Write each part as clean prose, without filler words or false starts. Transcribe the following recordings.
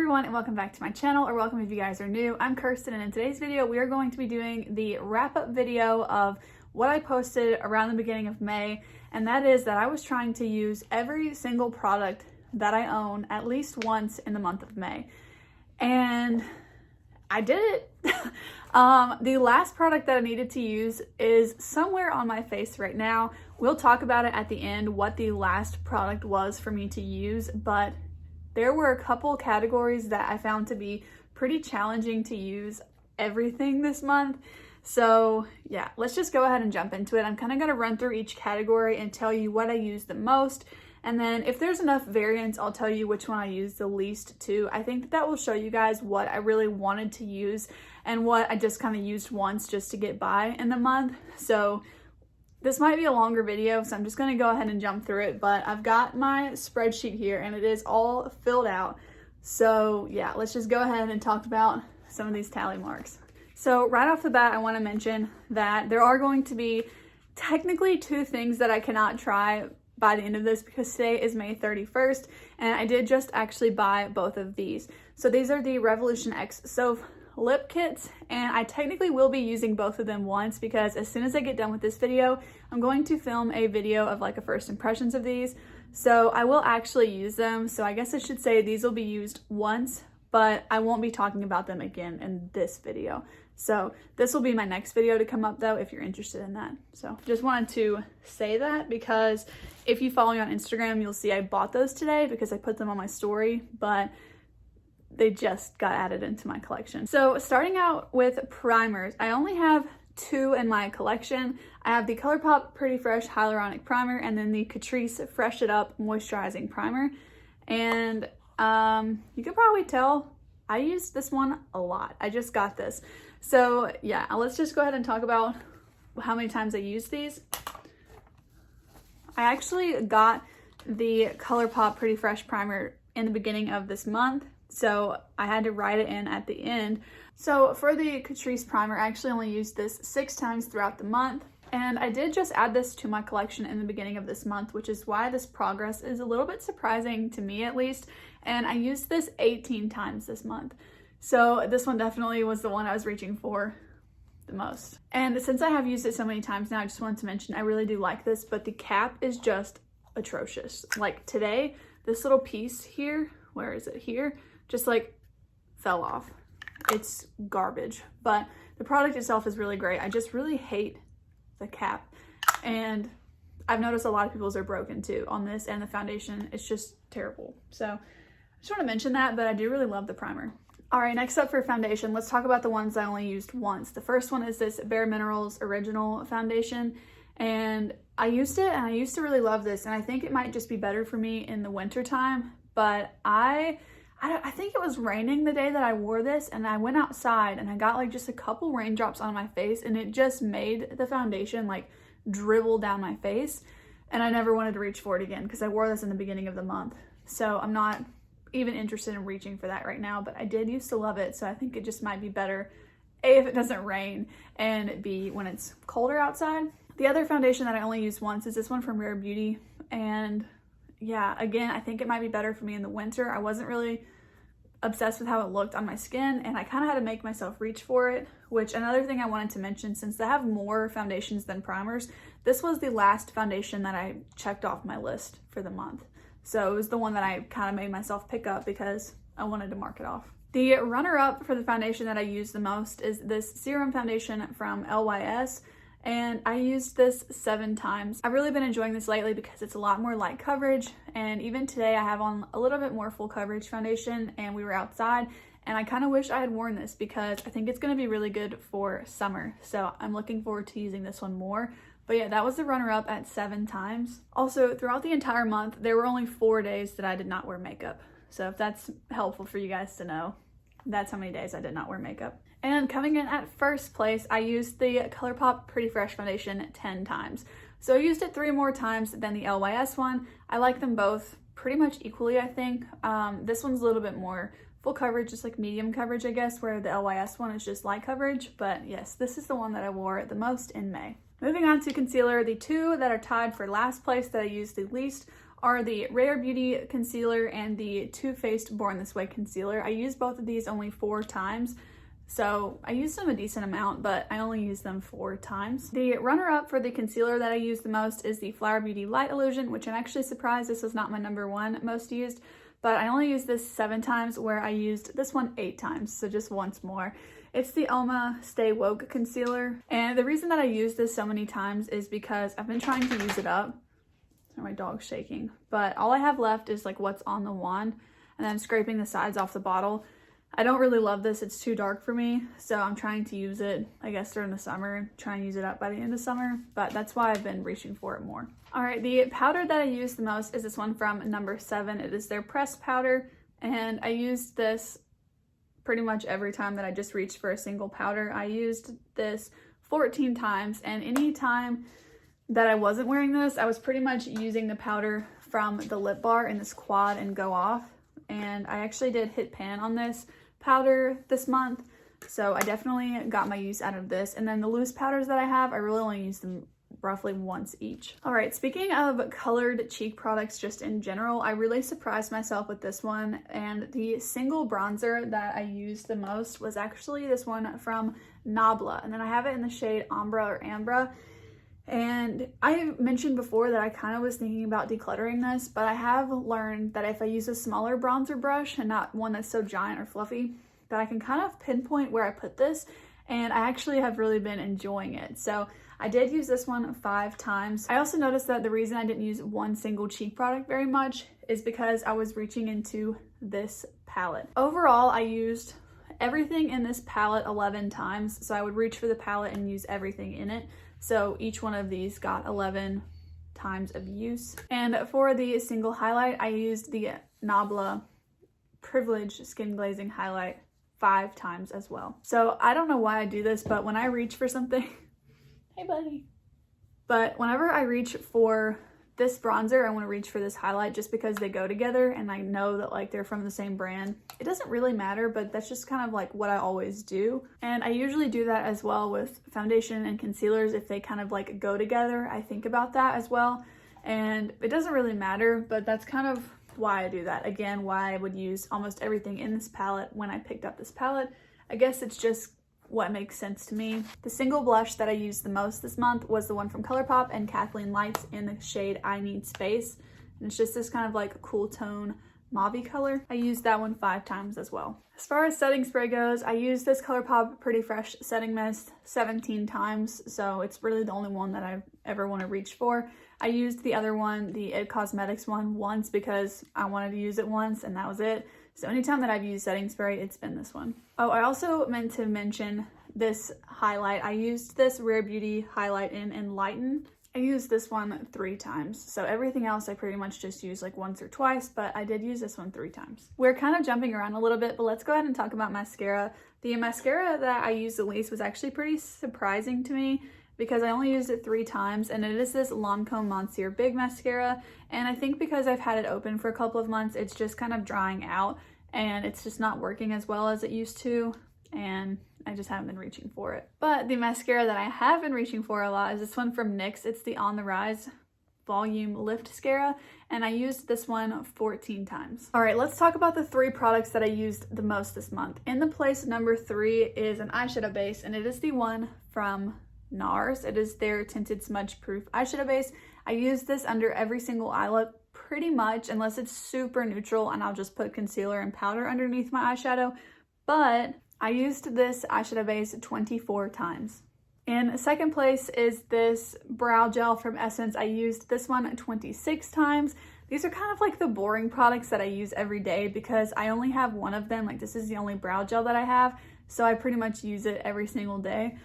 everyone, and welcome back to my channel, or welcome if you guys are new. I'm Kirsten, and in today's video we are going to be doing the wrap-up video of what I posted around the beginning of May, and that is that I was trying to use every single product that I own at least once in the month of May, and I did it. The last product that I needed to use is somewhere on my face right now. We'll talk about it at the end, what the last product was for me to use, but there were a couple categories that I found to be pretty challenging to use everything this month. So yeah, let's just go ahead and jump into it. I'm kind of going to run through each category and tell you what I use the most. And then if there's enough variance, I'll tell you which one I use the least too. I think that will show you guys what I really wanted to use and what I just kind of used once just to get by in the month. So this might be a longer video, so I'm just going to go ahead and jump through it, but I've got my spreadsheet here and it is all filled out. So yeah, let's just go ahead and talk about some of these tally marks. So right off the bat, I want to mention that there are going to be technically two things that I cannot try by the end of this because today is May 31st and I did just actually buy both of these. So these are the Revolution X Soap lip kits, and I technically will be using both of them once because as soon as I get done with this video, I'm going to film a video of like a first impressions of these. So I will actually use them. So I guess I should say these will be used once, but I won't be talking about them again in this video. So this will be my next video to come up though, if you're interested in that. So just wanted to say that because if you follow me on Instagram, you'll see I bought those today because I put them on my story, but they just got added into my collection. So starting out with primers, I only have two in my collection. I have the ColourPop Pretty Fresh Hyaluronic Primer and then the Catrice Fresh It Up Moisturizing Primer. And you can probably tell I used this one a lot. I just got this. So yeah, let's just go ahead and talk about how many times I used these. I actually got the ColourPop Pretty Fresh Primer in the beginning of this month, so I had to write it in at the end. So for the Catrice primer, I actually only used this 6 times throughout the month, and I did just add this to my collection in the beginning of this month, which is why this progress is a little bit surprising to me at least, and I used this 18 times this month. So this one definitely was the one I was reaching for the most. And since I have used it so many times now, I just wanted to mention I really do like this, but the cap is just atrocious. Like today, this little piece here, where is it here? Just like fell off. It's garbage, but the product itself is really great. I just really hate the cap, and I've noticed a lot of people's are broken too on this, and the foundation, it's just terrible. So I just want to mention that, but I do really love the primer. All right, next up for foundation, let's talk about the ones I only used once. The first one is this Bare Minerals Original Foundation, and I used it and I used to really love this, and I think it might just be better for me in the winter time, but I think it was raining the day that I wore this, and I went outside and I got like just a couple raindrops on my face, and it just made the foundation like dribble down my face, and I never wanted to reach for it again because I wore this in the beginning of the month. So I'm not even interested in reaching for that right now, but I did used to love it, so I think it just might be better A, if it doesn't rain, and B, when it's colder outside. The other foundation that I only used once is this one from Rare Beauty, and yeah, again, I think it might be better for me in the winter. I wasn't really obsessed with how it looked on my skin, and I kind of had to make myself reach for it, which another thing I wanted to mention, since they have more foundations than primers, this was the last foundation that I checked off my list for the month. So it was the one that I kind of made myself pick up because I wanted to mark it off. The runner-up for the foundation that I use the most is this serum foundation from LYS. And I used this 7 times. I've really been enjoying this lately because it's a lot more light coverage, and even today I have on a little bit more full coverage foundation, and we were outside, and I kind of wish I had worn this because I think it's going to be really good for summer. So I'm looking forward to using this one more. But yeah, that was the runner-up at 7 times. Also, throughout the entire month, there were only 4 days that I did not wear makeup. So if that's helpful for you guys to know, that's how many days I did not wear makeup. And coming in at first place, I used the ColourPop Pretty Fresh Foundation 10 times. So I used it 3 more times than the LYS one. I like them both pretty much equally, I think. This one's a little bit more full coverage, just like medium coverage, I guess, where the LYS one is just light coverage. But yes, this is the one that I wore the most in May. Moving on to concealer, the 2 that are tied for last place that I used the least are the Rare Beauty concealer and the Too Faced Born This Way concealer. I used both of these only 4 times. So I used them a decent amount, but I only used them 4 times. The runner-up for the concealer that I use the most is the Flower Beauty Light Illusion, which I'm actually surprised this was not my #1 most used, but I only used this 7 times, where I used this one 8 times, so just once more. It's the Oma Stay Woke concealer, and the reason that I use this so many times is because I've been trying to use it up. My dog's shaking, but all I have left is like what's on the wand, and then I'm scraping the sides off the bottle. I don't really love this, it's too dark for me, so I'm trying to use it, I guess, during the summer, try and use it up by the end of summer, but that's why I've been reaching for it more. Alright, the powder that I use the most is this one from #7. It is their pressed powder, and I used this pretty much every time that I just reached for a single powder. I used this 14 times, and any time that I wasn't wearing this, I was pretty much using the powder from the lip bar in this quad and go off. And I actually did hit pan on this powder this month, so I definitely got my use out of this. And then the loose powders that I have, I really only use them roughly once each. All right, speaking of colored cheek products just in general, I really surprised myself with this one, and the single bronzer that I used the most was actually this one from Nabla, and then I have it in the shade Ambra or Ambra. And I mentioned before that I kind of was thinking about decluttering this, but I have learned that if I use a smaller bronzer brush and not one that's so giant or fluffy, that I can kind of pinpoint where I put this, and I actually have really been enjoying it. So I did use this one 5 times. I also noticed that the reason I didn't use one single cheek product very much is because I was reaching into this palette. Overall, I used everything in this palette 11 times, so I would reach for the palette and use everything in it. So each one of these got 11 times of use. And for the single highlight, I used the Nabla Privilege Skin Glazing Highlight 5 times as well. So I don't know why I do this, but when I reach for something, hey buddy. But whenever I reach for this bronzer, I want to reach for this highlight just because they go together and I know that like they're from the same brand. It doesn't really matter, but that's just kind of like what I always do. And I usually do that as well with foundation and concealers. If they kind of like go together, I think about that as well. And it doesn't really matter, but that's kind of why I do that. Again, why I would use almost everything in this palette when I picked up this palette. I guess it's just what makes sense to me. The single blush that I used the most this month was the one from ColourPop and Kathleen Lights in the shade I Need Space. And it's just this kind of like cool tone mauve color. I used that one 5 times as well. As far as setting spray goes, I used this ColourPop Pretty Fresh Setting Mist 17 times, so it's really the only one that I ever want to reach for. I used the other one, the It Cosmetics one, once because I wanted to use it once and that was it. So anytime that I've used setting spray, it's been this one. Oh, I also meant to mention this highlight. I used this Rare Beauty highlight in Enlighten. I used this one 3 times. So everything else I pretty much just used like once or twice, but I did use this one 3 times. We're kind of jumping around a little bit, but let's go ahead and talk about mascara. The mascara that I used the least was actually pretty surprising to me because I only used it 3 times, and it is this Lancome Monsieur Big Mascara. And I think because I've had it open for a couple of months, it's just kind of drying out and it's just not working as well as it used to, and I just haven't been reaching for it. But the mascara that I have been reaching for a lot is this one from NYX. It's the On The Rise Volume Lift Mascara, and I used this one 14 times. All right, let's talk about the 3 products that I used the most this month. In the place #3 is an eyeshadow base, and it is the one from NARS. It is their Tinted Smudge Proof eyeshadow base. I use this under every single eye look pretty much, unless it's super neutral and I'll just put concealer and powder underneath my eyeshadow. But I used this eyeshadow base 24 times. In second place is this brow gel from Essence. I used this one 26 times. These are kind of like the boring products that I use every day because I only have one of them. Like, this is the only brow gel that I have, so I pretty much use it every single day.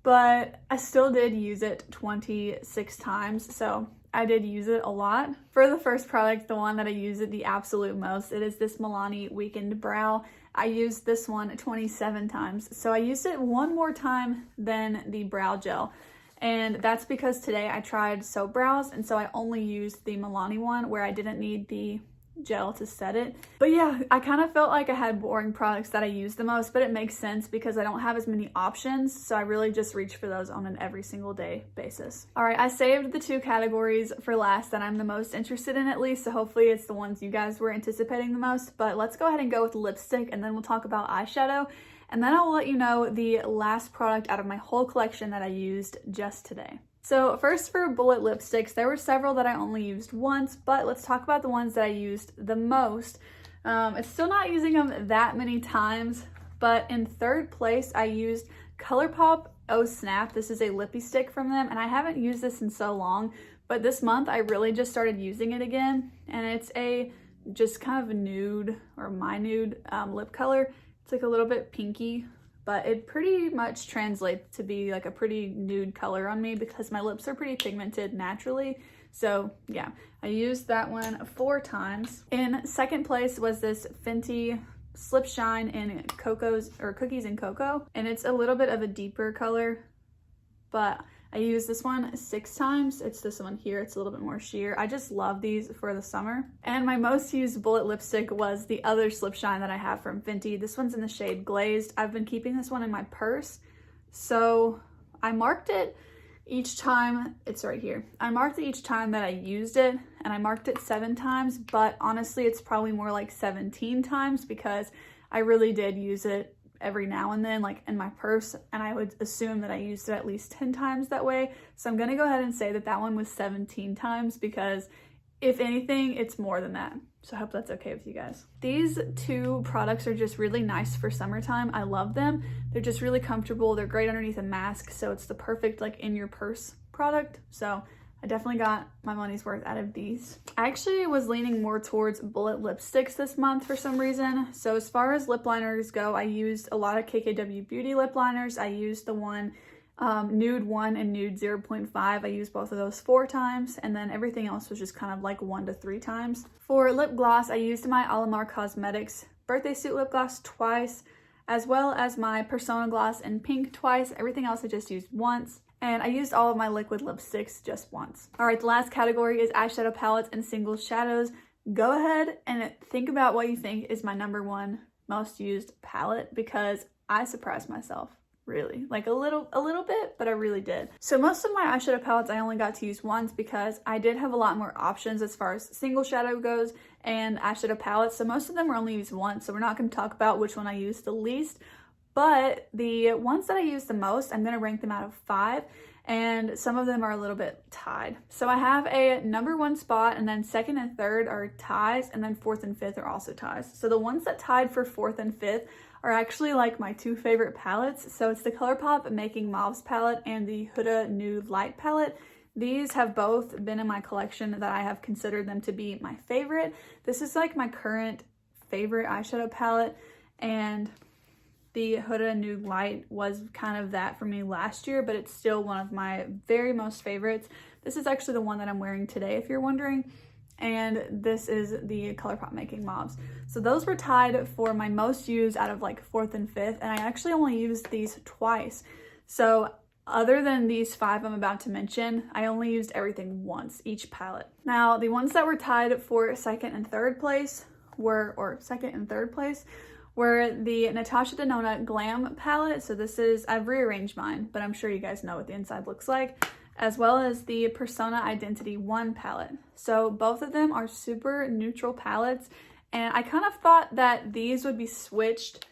But I still did use it 26 times, so I did use it a lot. For the first product, the one that I use it the absolute most, it is this Milani Weakened Brow. I used this one 27 times. So I used it one more time than the brow gel. And that's because today I tried Soap Brows, and so I only used the Milani one where I didn't need the gel to set it. But yeah, I kind of felt like I had boring products that I use the most, but it makes sense because I don't have as many options, so I really just reach for those on an every single day basis. All right, I saved the 2 categories for last that I'm the most interested in, at least, so hopefully it's the ones you guys were anticipating the most. But let's go ahead and go with lipstick, and then we'll talk about eyeshadow, and then I will let you know the last product out of my whole collection that I used just today. So first, for bullet lipsticks, there were several that I only used once, but let's talk about the ones that I used the most. It's still not using them that many times, but in third place, I used ColourPop Oh Snap. This is a lippy stick from them, and I haven't used this in so long, but this month I really just started using it again, and it's a just kind of a nude, or my nude lip color. It's like a little bit pinky, but it pretty much translates to be like a pretty nude color on me because my lips are pretty pigmented naturally. So yeah, I used that one 4 times. In second place was this Fenty Slip Shine in Cookies and Cocoa, and it's a little bit of a deeper color, but I used this one 6 times. It's this one here. It's a little bit more sheer. I just love these for the summer. And my most used bullet lipstick was the other Slip Shine that I have from Fenty. This one's in the shade Glazed. I've been keeping this one in my purse. So I marked it each time. It's right here. I marked it each time that I used it, and I marked it 7 times, but honestly, it's probably more like 17 times because I really did use it every now and then, like in my purse, and I would assume that I used it at least 10 times that way. So I'm gonna go ahead and say that that one was 17 times because if anything, it's more than that. So I hope that's okay with you guys. These 2 products are just really nice for summertime. I love them. They're just really comfortable. They're great underneath a mask, so it's the perfect like in your purse product. So I definitely got my money's worth out of these. I actually was leaning more towards bullet lipsticks this month for some reason. So as far as lip liners go, I used a lot of KKW Beauty lip liners. I used the one Nude 1 and Nude 0.5. I used both of those 4 times, and then everything else was just kind of like 1 to 3 times. For lip gloss, I used my Alamar Cosmetics Birthday Suit lip gloss twice, as well as my Persona gloss in pink twice. Everything else I just used once. And I used all of my liquid lipsticks just once. All right, the last category is eyeshadow palettes and single shadows. Go ahead and think about what you think is my #1 most used palette, because I surprised myself, really. Like a little bit, but I really did. So most of my eyeshadow palettes I only got to use once because I did have a lot more options as far as single shadow goes and eyeshadow palettes. So most of them were only used once, so we're not going to talk about which one I used the least. But the ones that I use the most, I'm going to rank them out of 5, and some of them are a little bit tied. So I have a #1 spot, and then 2nd and 3rd are ties, and then 4th and 5th are also ties. So the ones that tied for 4th and 5th are actually like my 2 favorite palettes. So it's the ColourPop Making Mauves palette and the Huda Nude Light palette. These have both been in my collection that I have considered them to be my favorite. This is like my current favorite eyeshadow palette, and the Huda Nude Light was kind of that for me last year, but it's still one of my very most favorites. This is actually the one that I'm wearing today, if you're wondering. And this is the ColourPop Making Mauves. So those were tied for my most used out of like 4th and 5th, and I actually only used these twice. So other than these 5 I'm about to mention, I only used everything once, each palette. Now, the ones that were tied for 2nd and 3rd place were the Natasha Denona Glam palette. So this is, I've rearranged mine, but I'm sure you guys know what the inside looks like, as well as the Persona Identity 1 palette. So both of them are super neutral palettes, and I kind of thought that these would be switched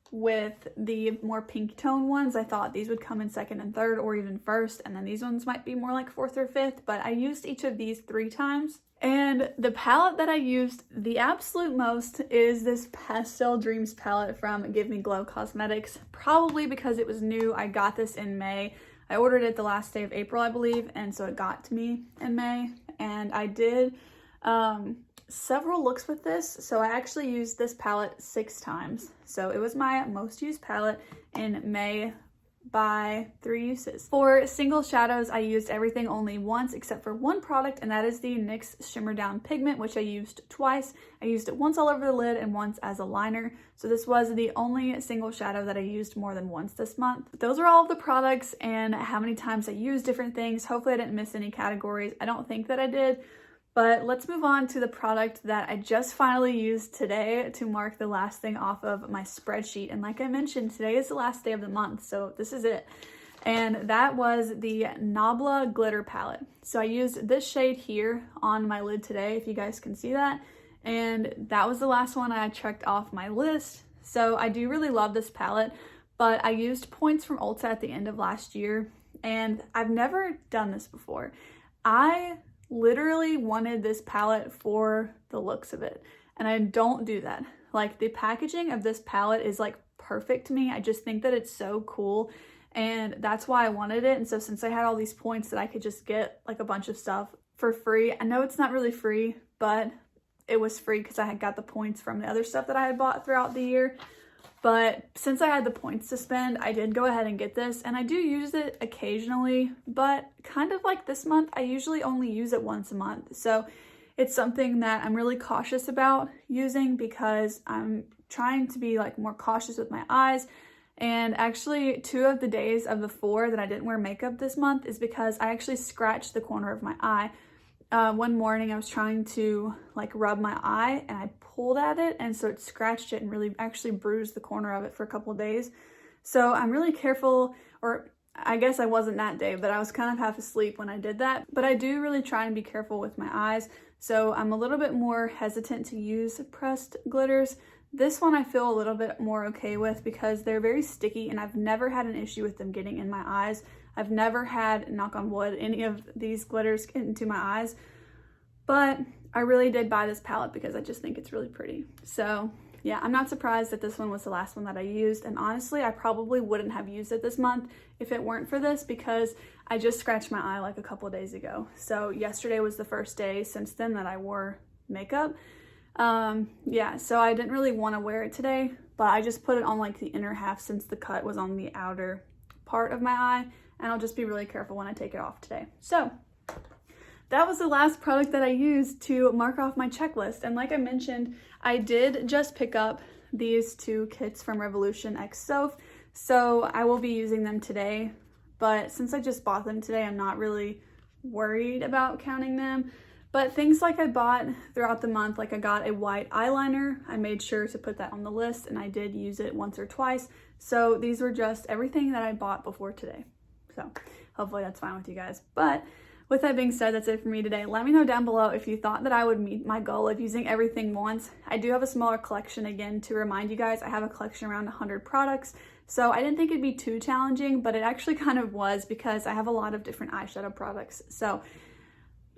with the more pink tone ones. I thought these would come in 2nd and 3rd, or even 1st, and then these ones might be more like 4th or 5th, but I used each of these 3 times. And the palette that I used the absolute most is this Pastel Dreams palette from Give Me Glow Cosmetics, probably because it was new. I got this in May. I ordered it the last day of April, I believe, and so it got to me in May, and I did several looks with this. So I actually used this palette 6 times. So it was my most used palette in May by 3 uses. For single shadows, I used everything only once except for one product, and that is the NYX Shimmer Down Pigment, which I used twice. I used it once all over the lid and once as a liner. So this was the only single shadow that I used more than once this month. Those are all of the products and how many times I used different things. Hopefully I didn't miss any categories. I don't think that I did, But let's move on to the product that I just finally used today to mark the last thing off of my spreadsheet. And like I mentioned, today is the last day of the month, so this is it. And that was the Nabla glitter palette. So I used this shade here on my lid today, if you guys can see that. And that was the last one I checked off my list. So I do really love this palette, but I used points from Ulta at the end of last year, and I've never done this before. I literally wanted this palette for the looks of it, and I don't do that. Like, the packaging of this palette is like perfect to me. I just think that it's so cool, and that's why I wanted it. And so since I had all these points that I could just get like a bunch of stuff for free, I know it's not really free, but it was free because I had got the points from the other stuff that I had bought throughout the year. But since I had the points to spend, I did go ahead and get this, and I do use it occasionally, but kind of like this month, I usually only use it once a month. So it's something that I'm really cautious about using because I'm trying to be like more cautious with my eyes. And actually 2 of the days of the 4 that I didn't wear makeup this month is because I actually scratched the corner of my eye. One morning I was trying to like rub my eye and I pulled at it, and so it scratched it and really actually bruised the corner of it for a couple of days. So I'm really careful, or I guess I wasn't that day, but I was kind of half asleep when I did that. But I do really try and be careful with my eyes, so I'm a little bit more hesitant to use pressed glitters. This one I feel a little bit more okay with because they're very sticky, and I've never had an issue with them getting in my eyes. I've never had, knock on wood, any of these glitters get into my eyes, but I really did buy this palette because I just think it's really pretty. So yeah, I'm not surprised that this one was the last one that I used, and honestly, I probably wouldn't have used it this month if it weren't for this because I just scratched my eye like a couple of days ago. So yesterday was the first day since then that I wore makeup. Yeah, so I didn't really want to wear it today, but I just put it on like the inner half since the cut was on the outer part of my eye, and I'll just be really careful when I take it off today. So that was the last product that I used to mark off my checklist. And like I mentioned, I did just pick up these 2 kits from Revolution X Soap, so I will be using them today. But since I just bought them today, I'm not really worried about counting them. But things like I bought throughout the month, like I got a white eyeliner, I made sure to put that on the list, and I did use it once or twice. So these were just everything that I bought before today. So hopefully that's fine with you guys. But with that being said, that's it for me today. Let me know down below if you thought that I would meet my goal of using everything once. I do have a smaller collection, again, to remind you guys. I have a collection around 100 products. So I didn't think it'd be too challenging, but it actually kind of was because I have a lot of different eyeshadow products. So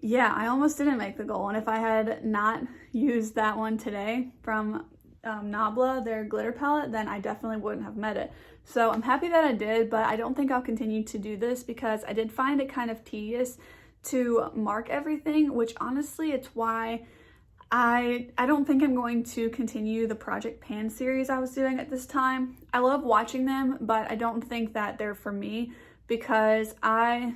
yeah, I almost didn't make the goal. And if I had not used that one today from Nabla, their glitter palette, then I definitely wouldn't have met it. So I'm happy that I did, but I don't think I'll continue to do this because I did find it kind of tedious to mark everything, which honestly, it's why I don't think I'm going to continue the Project Pan series I was doing at this time. I love watching them, but I don't think that they're for me because I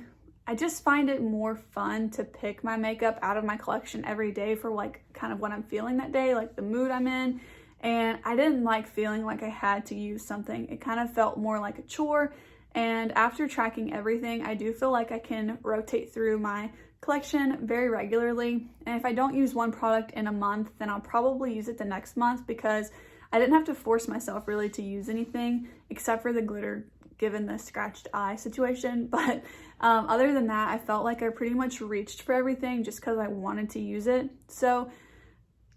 just find it more fun to pick my makeup out of my collection every day for like kind of what I'm feeling that day, like the mood I'm in. And I didn't like feeling like I had to use something. It kind of felt more like a chore. And after tracking everything, I do feel like I can rotate through my collection very regularly. And if I don't use one product in a month, then I'll probably use it the next month because I didn't have to force myself really to use anything except for the glitter given the scratched eye situation. But other than that, I felt like I pretty much reached for everything just because I wanted to use it. So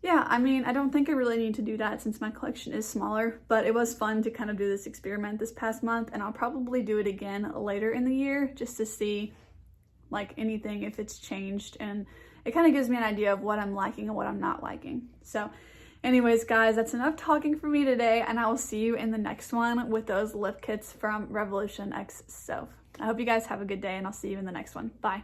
yeah, I mean, I don't think I really need to do that since my collection is smaller, but it was fun to kind of do this experiment this past month, and I'll probably do it again later in the year just to see like anything, if it's changed, and it kind of gives me an idea of what I'm liking and what I'm not liking. So anyways, guys, that's enough talking for me today, and I will see you in the next one with those lip kits from Revolution X Soap. I hope you guys have a good day, and I'll see you in the next one. Bye.